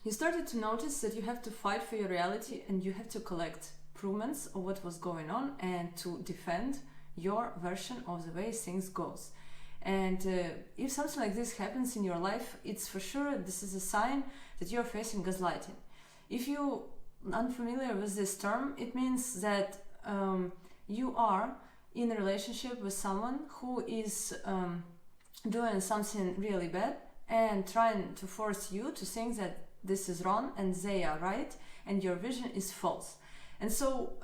you started to notice that you have to fight for your reality and you have to collect proofs of what was going on and to defend your version of the way things goes. And if something like this happens in your life, it's for sure this is a sign that you're facing gaslighting. If you're unfamiliar with this term, it means that you are in a relationship with someone who is doing something really bad and trying to force you to think that this is wrong and they are right and your vision is false. And so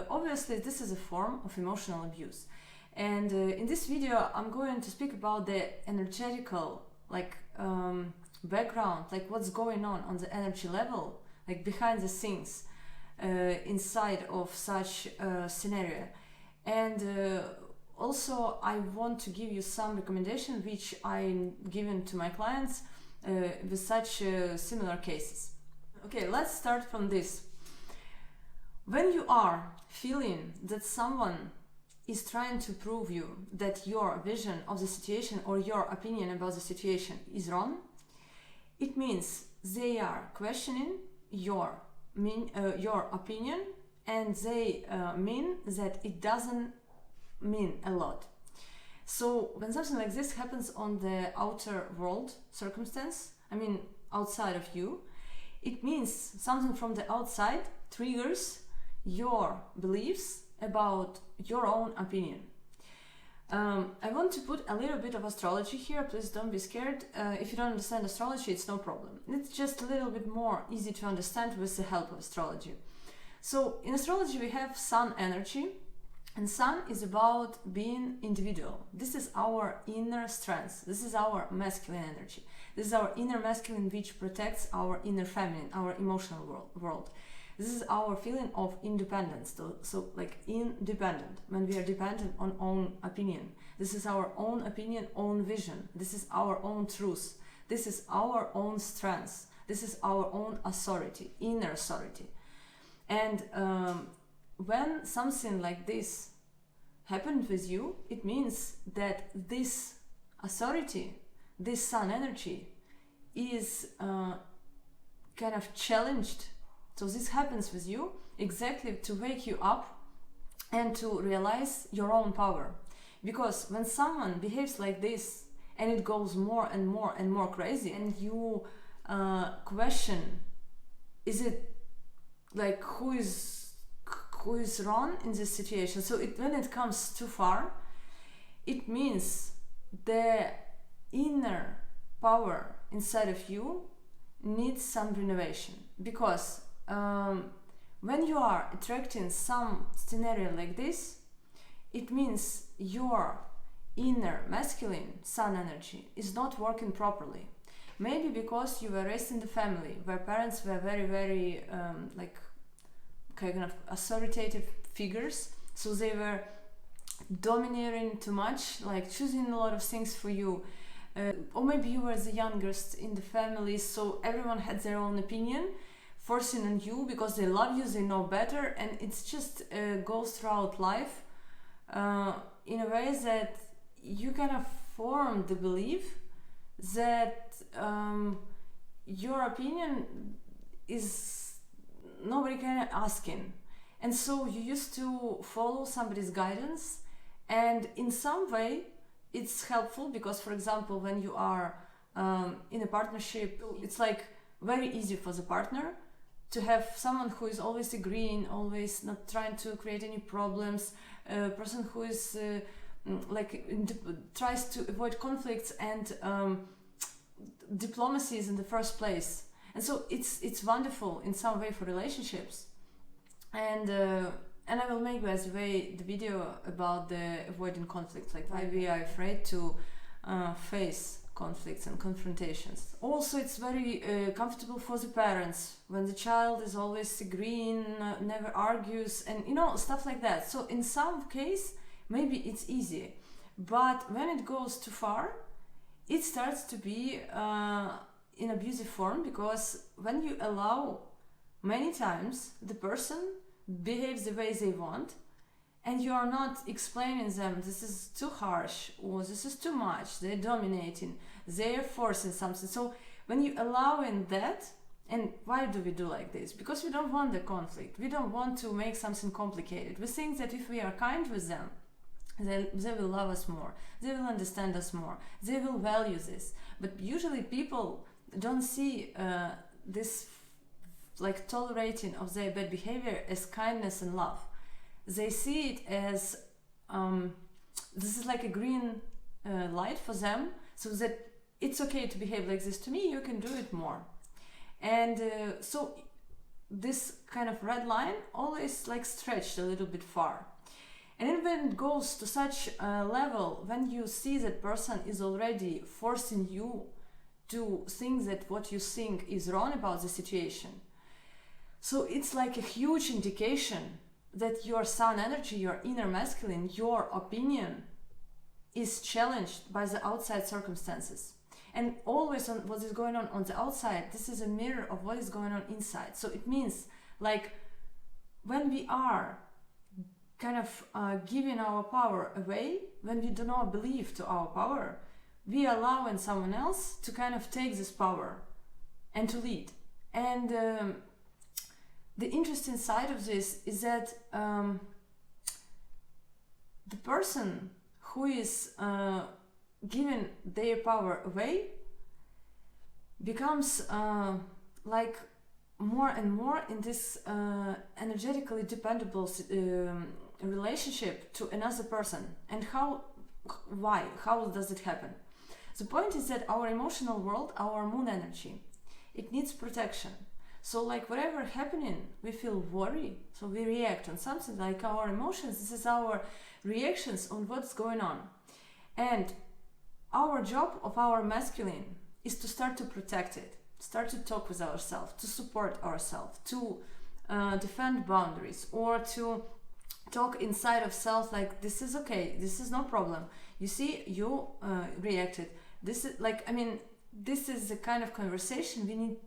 obviously this is a form of emotional abuse. And in this video I'm going to speak about the energetical background, like what's going on the energy level, like behind the scenes inside of such a scenario. And also I want to give you some recommendations which I'm giving to my clients with such similar cases. Okay, let's start from this. When you are feeling that someone is trying to prove you that your vision of the situation or your opinion about the situation is wrong, it means they are questioning your opinion, and they mean that it doesn't mean a lot. So when something like this happens on the outer world circumstance, I mean outside of you, it means something from the outside triggers your beliefs about your own opinion. I want to put a little bit of astrology here. Please don't be scared. If you don't understand astrology, it's no problem. It's just a little bit more easy to understand with the help of astrology. So in astrology we have sun energy, and sun is about being individual. This is our inner strength. This is our masculine energy. This is our inner masculine which protects our inner feminine, our emotional world. This is our feeling of independence. So like independent, when we are dependent on own opinion. This is our own opinion, own vision. This is our own truth. This is our own strength. This is our own authority, inner authority. And when something like this happened with you, it means that this authority, this sun energy is kind of challenged. So this happens with you exactly to wake you up and to realize your own power. Because when someone behaves like this and it goes more and more and more crazy, and you question, is it like who is wrong in this situation? So when it comes too far, it means the inner power inside of you needs some renovation. Because when you are attracting some scenario like this, it means your inner masculine sun energy is not working properly. Maybe because you were raised in the family where parents were very, very kind of authoritative figures, so they were domineering too much, like choosing a lot of things for you. Or maybe you were the youngest in the family, so everyone had their own opinion, forcing on you because they love you, they know better, and it's just goes throughout life in a way that you kind of form the belief that your opinion is nobody kind of asking, and so you used to follow somebody's guidance, and in some way it's helpful because, for example, when you are in a partnership, it's like very easy for the partner to have someone who is always agreeing, always not trying to create any problems, a person who is tries to avoid conflicts and diplomacies in the first place. And so it's wonderful in some way for relationships. And I will make, by the way, the video about the avoiding conflicts, like why we are afraid to face conflicts and confrontations. Also, it's very comfortable for the parents when the child is always agreeing, never argues, and stuff like that. So in some case, maybe it's easy, but when it goes too far, it starts to be in abusive form, because when you allow many times the person behaves the way they want, and you are not explaining them this is too harsh or this is too much, they're dominating, they're forcing something. So when you allow in that, And why do we do like this? Because we don't want the conflict. We don't want to make something complicated. We think that if we are kind with them, they will love us more. They will understand us more. They will value this. But usually people don't see this like tolerating of their bad behavior as kindness and love. They see it as this is like a green light for them, so that it's okay to behave like this to me, you can do it more. And so this kind of red line always like stretched a little bit far. And then when it goes to such a level, when you see that person is already forcing you to think that what you think is wrong about the situation, so it's like a huge indication that your sun energy, your inner masculine, your opinion is challenged by the outside circumstances. And always on what is going on the outside, this is a mirror of what is going on inside. So it means like when we are kind of giving our power away, when we do not believe to our power, we are allowing someone else to kind of take this power and to lead. And the interesting side of this is that the person who is giving their power away becomes like more and more in this energetically dependable relationship to another person. And why? How does it happen? The point is that our emotional world, our moon energy, it needs protection. So like whatever happening, we feel worry, so we react on something like our emotions. This is our reactions on what's going on. And our job of our masculine is to start to protect it, start to talk with ourselves, to support ourselves, to defend boundaries, or to talk inside of self like, this is okay, this is no problem. You see, you reacted. This is like, I mean, this is the kind of conversation we need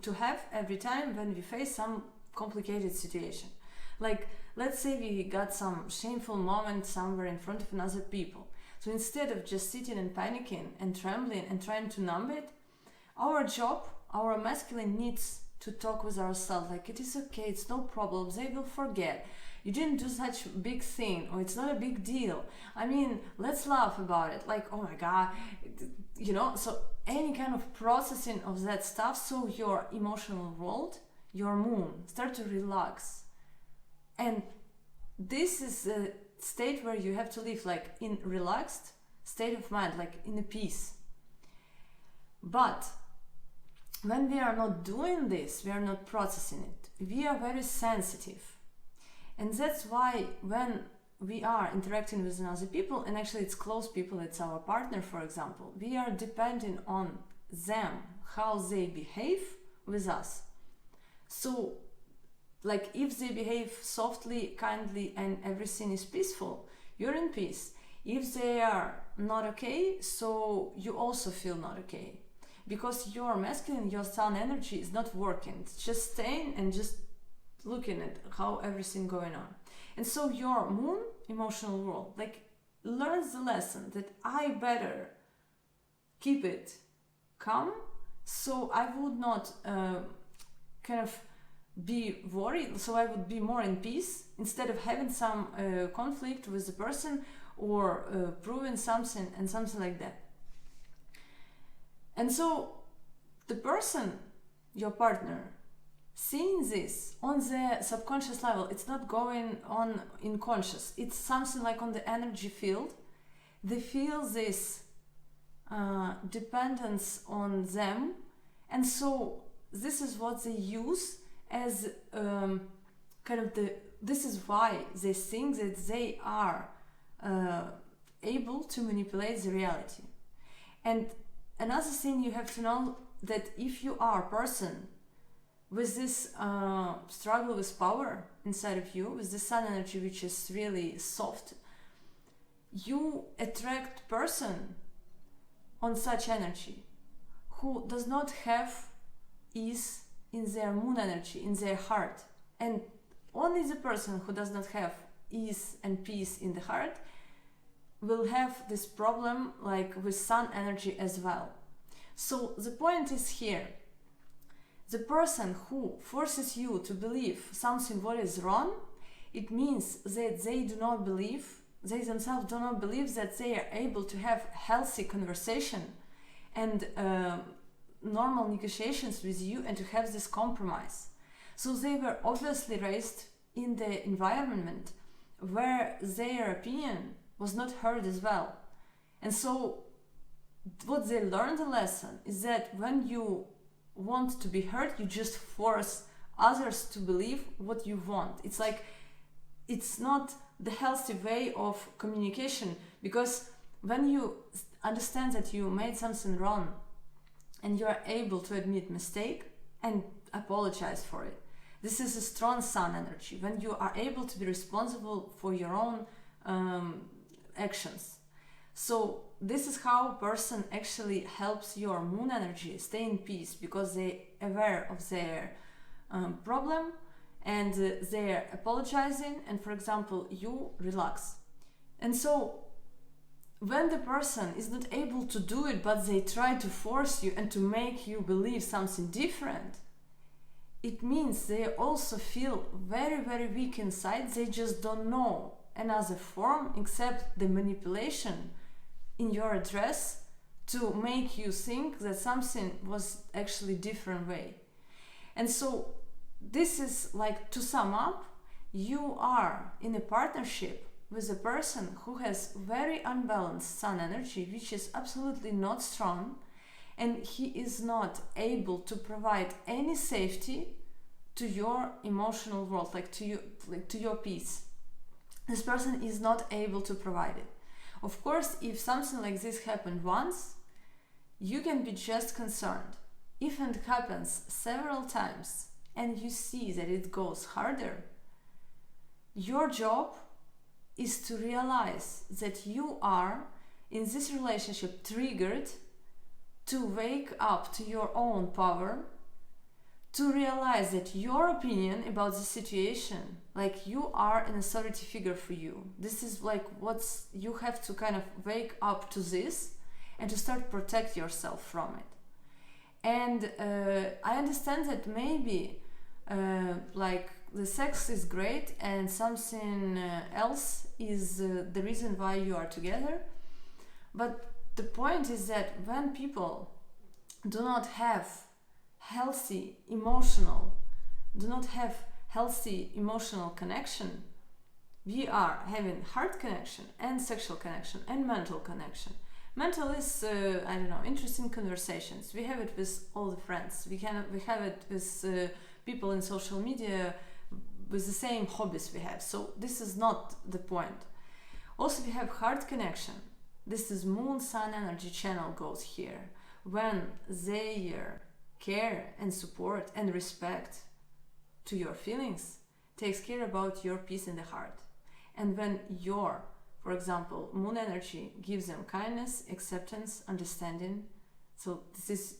to have every time when we face some complicated situation. Like, let's say we got some shameful moment somewhere in front of another people. So instead of just sitting and panicking and trembling and trying to numb it, our job, our masculine needs to talk with ourselves like, it is okay, it's no problem, they will forget. You didn't do such a big thing, or it's not a big deal. I mean, let's laugh about it. Like, oh my God, you know, so any kind of processing of that stuff, so your emotional world, your moon, start to relax. And this is a state where you have to live like in relaxed state of mind, like in a peace. But when we are not doing this, we are not processing it, we are very sensitive. And that's why when we are interacting with other people, and actually it's close people, it's our partner, for example, we are depending on them, how they behave with us. So like if they behave softly, kindly, and everything is peaceful, you're in peace. If they are not okay, so you also feel not okay. Because your masculine, your sun energy is not working. It's just staying and just looking at how everything going on. And so your moon, emotional world, like learns the lesson that I better keep it calm, so I would not kind of be worried, so I would be more in peace instead of having some conflict with the person or proving something and something like that. And so the person, your partner, seeing this on the subconscious level, it's not going on in conscious, it's something like on the energy field. They feel this dependence on them, and so this is what they use as kind of this is why they think that they are able to manipulate the reality. And another thing you have to know, that if you are a person with this struggle with power inside of you, with the sun energy which is really soft, you attract person on such energy who does not have ease in their moon energy, in their heart. And only the person who does not have ease and peace in the heart will have this problem like with sun energy as well. So the point is here the person who forces you to believe something what is wrong, it means that they themselves do not believe that they are able to have healthy conversation and normal negotiations with you and to have this compromise. So they were obviously raised in the environment where their opinion was not heard as well. And so what they learned the lesson is that when you want to be heard, you just force others to believe what you want. It's like, it's not the healthy way of communication, because when you understand that you made something wrong and you are able to admit mistake and apologize for it, this is a strong sun energy. When you are able to be responsible for your own actions. So this is how a person actually helps your moon energy stay in peace, because they are aware of their problem and they're apologizing, and for example you relax. And so when the person is not able to do it but they try to force you and to make you believe something different, it means they also feel very, very weak inside. They just don't know another form except the manipulation in your address to make you think that something was actually different way. And so this is like, to sum up, you are in a partnership with a person who has very unbalanced sun energy, which is absolutely not strong, and he is not able to provide any safety to your emotional world, like to your peace. This person is not able to provide it. Of course, if something like this happened once, you can be just concerned. If it happens several times and you see that it goes harder, your job is to realize that you are in this relationship triggered to wake up to your own power, to realize that your opinion about the situation, like you are an authority figure for you. This is like what's, you have to kind of wake up to this and to start protect yourself from it. And I understand that maybe like the sex is great and something else is the reason why you are together. But the point is that when people do not have healthy emotional connection, we are having heart connection and sexual connection and mental connection. Mental is interesting conversations. We have it with all the friends. We have it with people in social media with the same hobbies we have. So this is not the point. Also, we have heart connection. This is moon sun energy channel goes here. When their care and support and respect to your feelings takes care about your peace in the heart. And when your, for example, moon energy gives them kindness, acceptance, understanding, so this is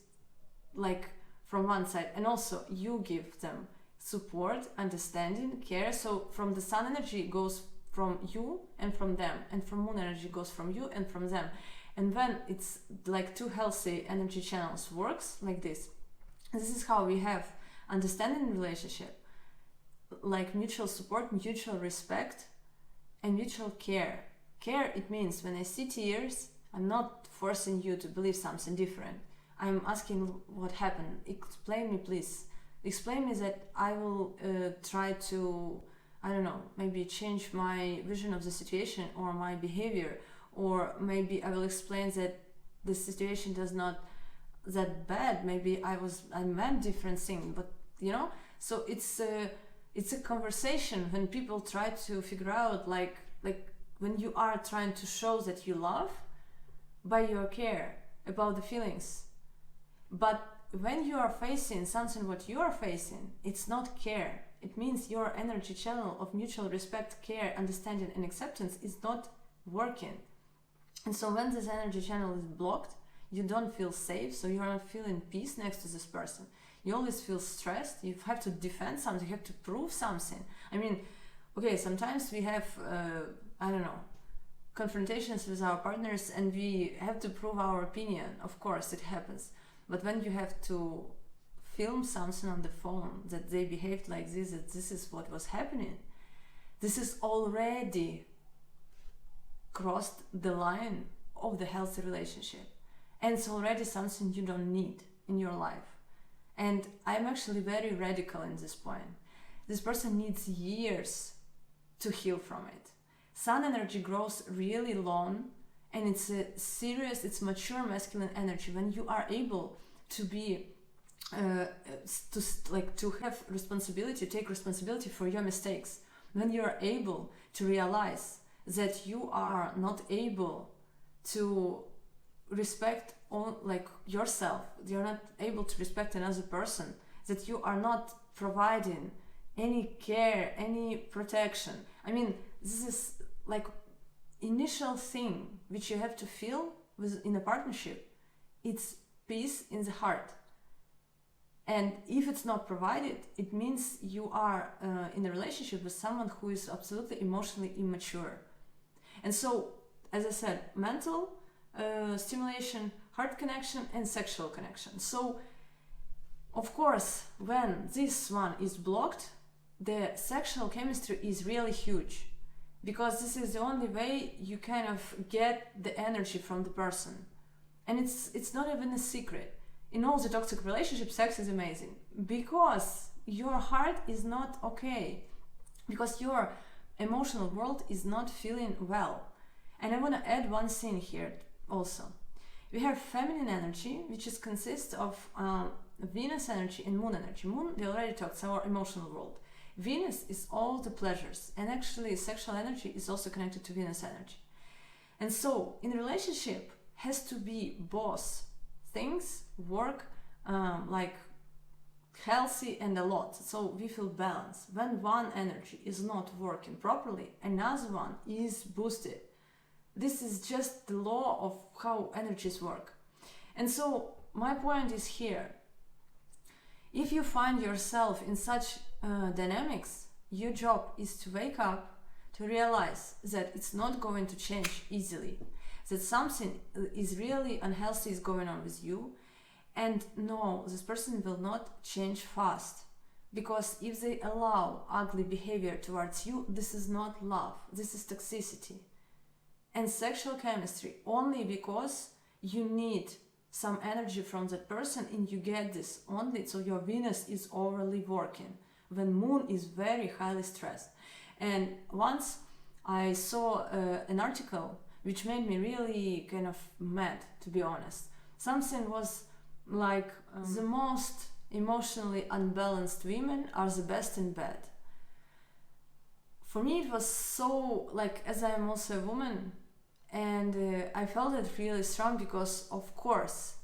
like from one side, and also you give them support, understanding, care. So from the sun energy goes from you and from them, and from moon energy goes from you and from them. And when it's like two healthy energy channels works like this is how we have understanding relationship, like mutual support, mutual respect, and mutual care. Care, it means when I see tears, I'm not forcing you to believe something different. I'm asking what happened. Explain me, please. Explain me that I will try to, maybe change my vision of the situation or my behavior, or maybe I will explain that the situation does not that bad. Maybe I meant different thing, but so it's a conversation when people try to figure out like when you are trying to show that you love by your care about the feelings. But when you are facing something what you are facing, it's not care. It means your energy channel of mutual respect, care, understanding, and acceptance is not working. And so when this energy channel is blocked, you don't feel safe, so you are not feeling peace next to this person. You always feel stressed. You have to defend something. You have to prove something. I mean, okay, sometimes we have, confrontations with our partners and we have to prove our opinion. Of course, it happens. But when you have to film something on the phone that they behaved like this, that this is what was happening, this is already crossed the line of the healthy relationship. And it's already something you don't need in your life. And I'm actually very radical in this point. This person needs years to heal from it. Sun energy grows really long, and it's a serious, it's mature masculine energy. When you are able to be to have responsibility, take responsibility for your mistakes, when you are able to realize that you are not able to respect yourself, you're not able to respect another person, that you are not providing any care, any protection. I mean, this is like initial thing which you have to feel in a partnership. It's peace in the heart. And if it's not provided, it means you are in a relationship with someone who is absolutely emotionally immature. And so, as I said, mental stimulation, heart connection, and sexual connection. So, of course, when this one is blocked, the sexual chemistry is really huge, because this is the only way you kind of get the energy from the person. And it's not even a secret. In all the toxic relationships, sex is amazing because your heart is not okay, because your emotional world is not feeling well. And I want to add one thing here also. We have feminine energy, which consists of Venus energy and moon energy. Moon, we already talked, it's our emotional world. Venus is all the pleasures, and actually sexual energy is also connected to Venus energy. And so in a relationship has to be both things work like healthy and a lot, so we feel balanced. When one energy is not working properly, another one is boosted. This is just the law of how energies work. And so my point is here, if you find yourself in such dynamics, your job is to wake up, to realize that it's not going to change easily, that something is really unhealthy is going on with you. And no, this person will not change fast, because if they allow ugly behavior towards you, this is not love, this is toxicity. And sexual chemistry only because you need some energy from that person, and you get this only so your Venus is overly working when moon is very highly stressed. And once I saw an article which made me really kind of mad, to be honest. Something was like the most emotionally unbalanced women are the best in bed. For me it was so, like, as I am also a woman, and I felt it really strong, because of course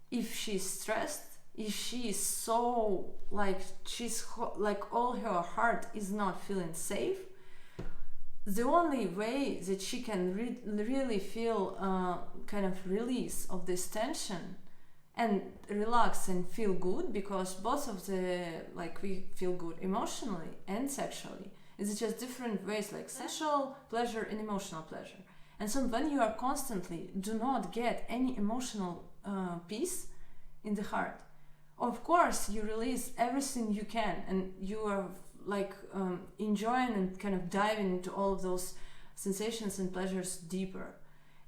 if she's stressed, if she is so like all her heart is not feeling safe, the only way that she can really feel kind of release of this tension and relax and feel good, because both of the, like, we feel good emotionally and sexually. It's just different ways, like sexual pleasure and emotional pleasure. And so when you are constantly do not get any emotional peace in the heart, of course you release everything you can, and you are like enjoying and kind of diving into all of those sensations and pleasures deeper.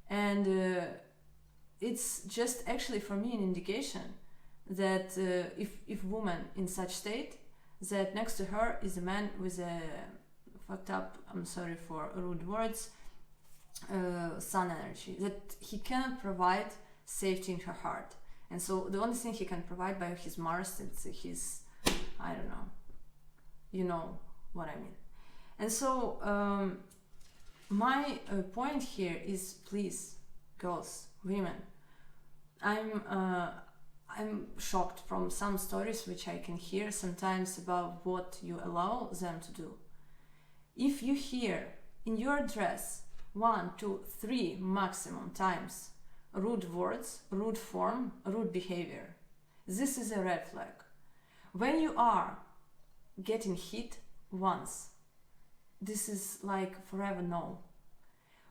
And it's just actually for me an indication that if woman in such state, that next to her is a man with a fucked up, I'm sorry for rude words, sun energy, that he cannot provide safety in her heart. And so the only thing he can provide by his Mars is his, I don't know, you know what I mean. And so my point here is, please, girls, women, I'm shocked from some stories which I can hear sometimes about what you allow them to do. If you hear in your dress 1, 2, 3 maximum times rude words, rude form, rude behavior, this is a red flag. When you are getting hit once, this is like forever no.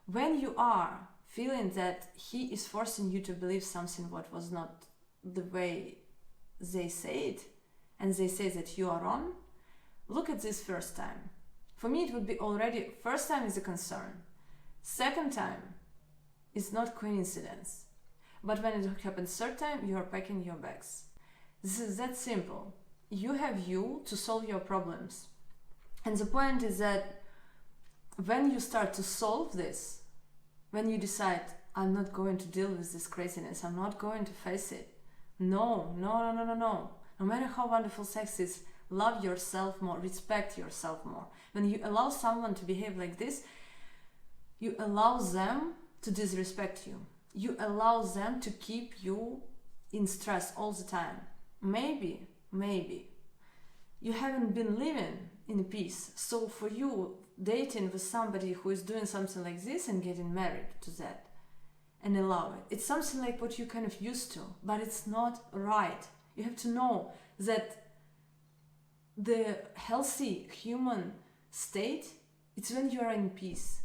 When you are feeling that he is forcing you to believe something what was not the way they say it, and they say that you are wrong, look at this first time. For me, it would be already, first time is a concern. Second time is not coincidence. But when it happens third time, you are packing your bags. This is that simple. You have you to solve your problems. And the point is that when you start to solve this, when you decide, I'm not going to deal with this craziness, I'm not going to face it. No. No matter how wonderful sex is, love yourself more, respect yourself more. When you allow someone to behave like this, you allow them to disrespect you. You allow them to keep you in stress all the time. Maybe you haven't been living in peace. So for you, dating with somebody who is doing something like this and getting married to that and allow it, it's something like what you kind of used to, but it's not right. You have to know that the healthy human state, it's when you are in peace.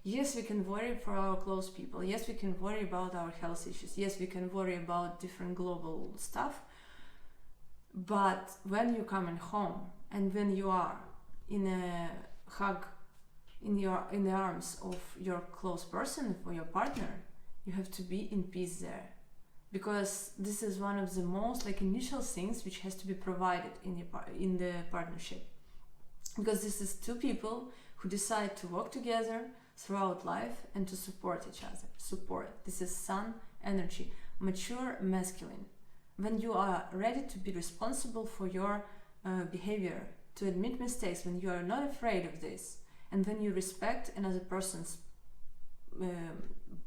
Yes, we can worry for our close people. Yes, we can worry about our health issues. Yes, we can worry about different global stuff. But when you're coming home and when you are in a hug, in the arms of your close person, or your partner, you have to be in peace there. Because this is one of the most initial things which has to be provided in the partnership. Because this is two people who decide to work together throughout life and to support each other. Support. This is sun energy, mature masculine. When you are ready to be responsible for your behavior, to admit mistakes, when you are not afraid of this, and when you respect another person's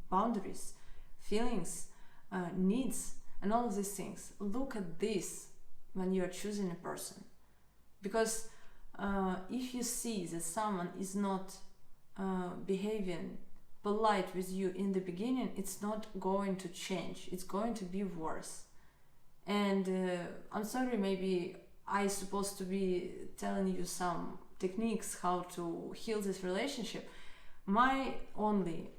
boundaries, feelings, needs, and all of these things. Look at this when you are choosing a person. Because if you see that someone is not behaving polite with you in the beginning, it's not going to change. It's going to be worse. And I'm sorry, maybe I'm supposed to be telling you some techniques how to heal this relationship. My only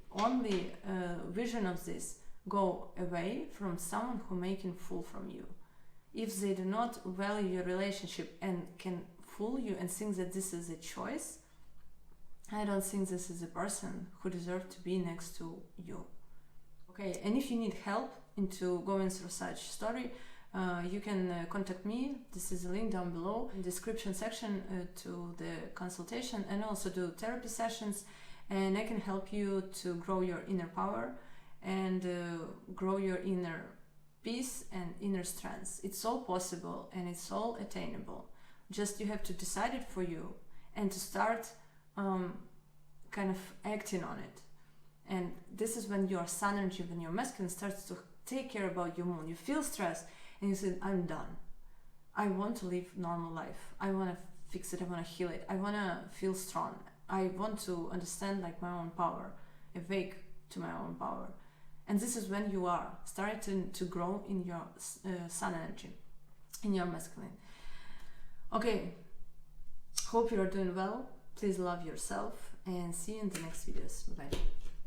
vision of this: go away from someone who making fool from you. If they do not value your relationship and can fool you and think that this is a choice, I don't think this is a person who deserves to be next to you. Okay, and if you need help into going through such story, you can contact me. This is a link down below in the description section to the consultation, and also do therapy sessions, and I can help you to grow your inner power and grow your inner peace and inner strength. It's all possible and it's all attainable. Just you have to decide it for you and to start kind of acting on it. And this is when your sun energy, when your masculine starts to take care about your moon. You feel stress and you say, I'm done. I want to live normal life. I want to fix it. I want to heal it. I want to feel strong. I want to understand my own power, awake to my own power. And this is when you are starting to grow in your sun energy, in your masculine. Okay, hope you are doing well. Please love yourself and see you in the next videos. Bye-bye.